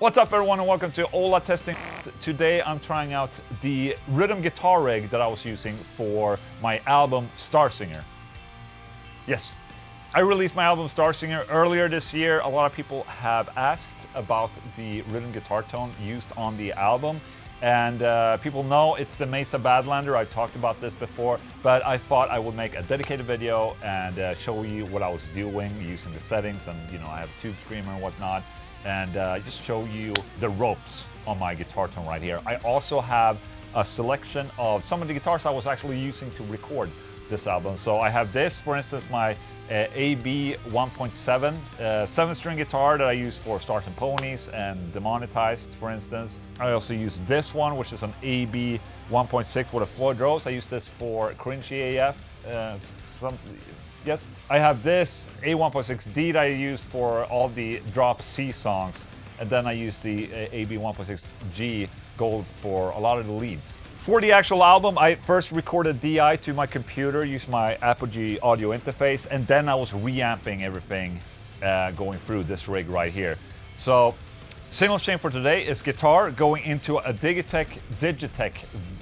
What's up everyone and welcome to Ola Testing. Today I'm trying out the rhythm guitar rig that I was using for my album Starzinger. Yes, I released my album Starzinger earlier this year. A lot of people have asked about the rhythm guitar tone used on the album. And people know it's the Mesa Badlander. I've talked about this before, but I thought I would make a dedicated video and show you what I was doing using the settings. And you know, I have a tube screamer and whatnot. And just show you the ropes on my guitar tone right here. I also have a selection of some of the guitars I was actually using to record this album. So I have this, for instance, my AB 1.7 7-string guitar that I use for Stars and Ponies and Demonetized, for instance. I also use this one, which is an AB 1.6 with a Floyd Rose. I use this for Cringy AF. Yes, I have this A1.6D that I use for all the Drop C songs, and then I use the AB 1.6G Gold for a lot of the leads. For the actual album, I first recorded DI to my computer, used my Apogee audio interface, and then I was reamping everything going through this rig right here. So, single chain for today is guitar going into a Digitech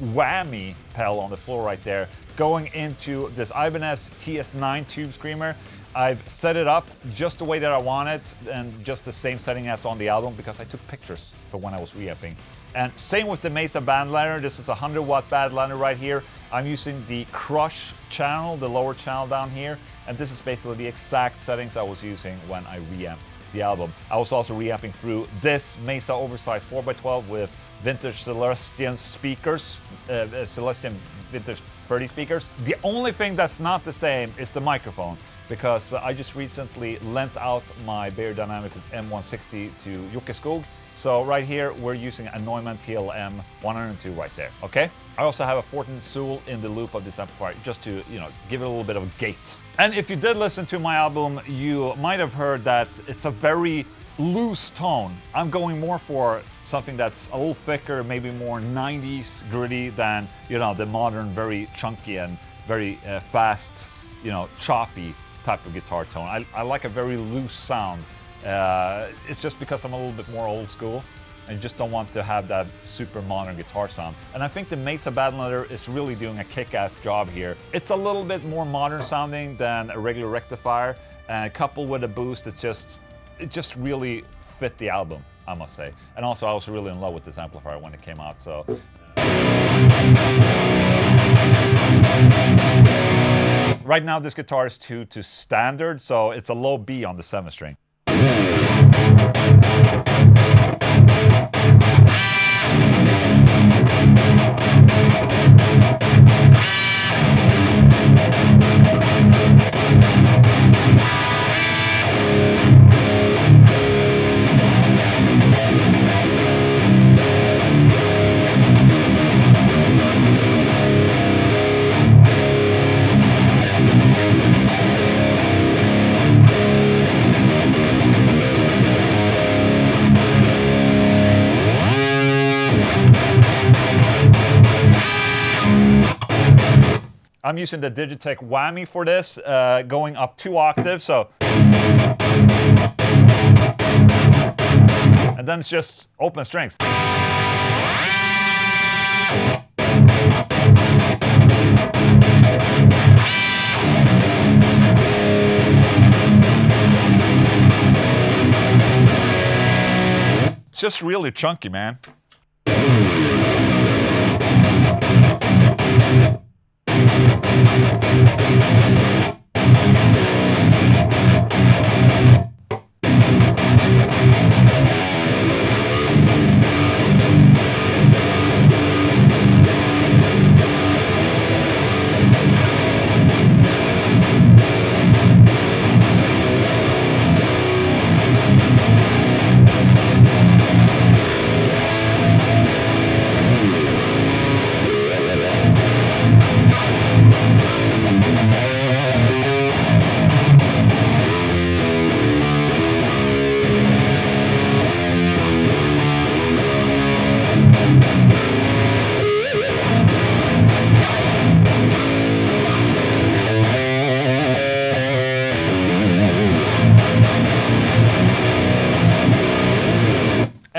Whammy pedal on the floor right there, going into this Ibanez TS9 tube screamer. I've set it up just the way that I want it and just the same setting as on the album because I took pictures for when I was reamping. And same with the Mesa Badlander. This is a 100-watt Badlander right here. I'm using the Crush channel, the lower channel down here, and this is basically the exact settings I was using when I reamped the album. I was also reamping through this Mesa oversized 4x12 with vintage Celestion speakers, Celestion vintage 30 speakers. The only thing that's not the same is the microphone, because I just recently lent out my Beyerdynamic M160 to Jocke Skog. So right here, we're using a Neumann TLM 102 right there, okay? I also have a 14 Zool in the loop of this amplifier, just to, you know, give it a little bit of a gate. And if you did listen to my album, you might have heard that it's a very loose tone. I'm going more for something that's a little thicker, maybe more 90s gritty than, you know, the modern, very chunky and very fast, you know, choppy type of guitar tone. I like a very loose sound. It's just because I'm a little bit more old school and just don't want to have that super modern guitar sound. And I think the Mesa Badlander is really doing a kick-ass job here. It's a little bit more modern sounding than a regular rectifier, and coupled with a boost, it just really fit the album, I must say. And also I was really in love with this amplifier when it came out, so. Right now this guitar is tuned to standard, so it's a low B on the 7-string. I'm using the Digitech Whammy for this, going up 2 octaves, so. And then it's just open strings. It's just really chunky, man.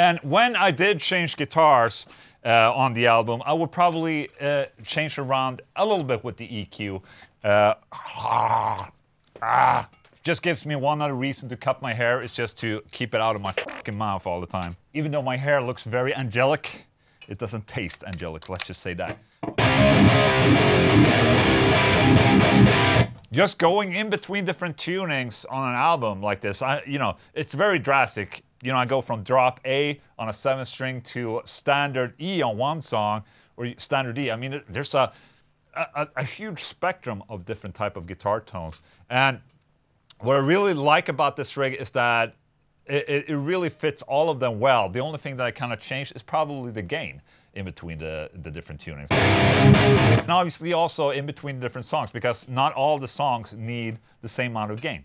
And when I did change guitars on the album, I would probably change around a little bit with the EQ. Just gives me one other reason to cut my hair, is just to keep it out of my fucking mouth all the time. Even though my hair looks very angelic, it doesn't taste angelic, let's just say that. Just going in between different tunings on an album like this, you know, it's very drastic. You know, I go from drop A on a 7th string to standard E on one song, or standard E. I mean, there's a huge spectrum of different type of guitar tones. And what I really like about this rig is that it really fits all of them well. The only thing that I kind of changed is probably the gain in between the different tunings. And obviously also in between the different songs, because not all the songs need the same amount of gain.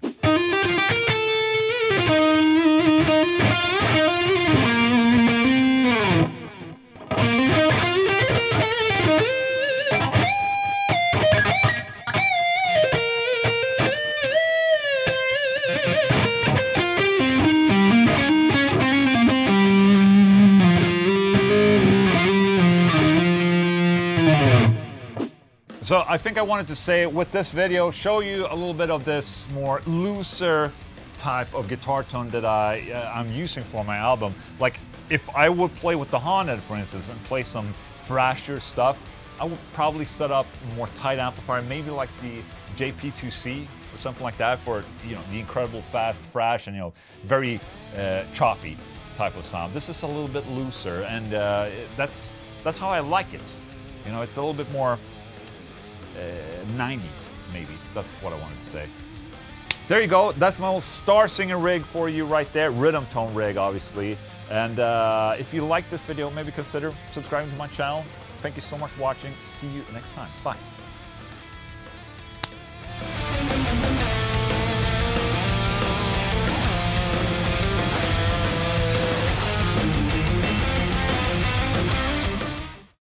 So I think I wanted to say with this video, show you a little bit of this more looser type of guitar tone that I'm using for my album. Like if I would play with the Haunted, for instance, and play some thrashier stuff, I would probably set up a more tight amplifier, maybe like the JP2C or something like that for, you know, the incredible fast thrash and, you know, very choppy type of sound. This is a little bit looser, and that's how I like it. You know, it's a little bit more 90s, maybe. That's what I wanted to say. There you go. That's my old Starzinger rig for you right there. Rhythm tone rig, obviously. And if you like this video, maybe consider subscribing to my channel. Thank you so much for watching. See you next time. Bye.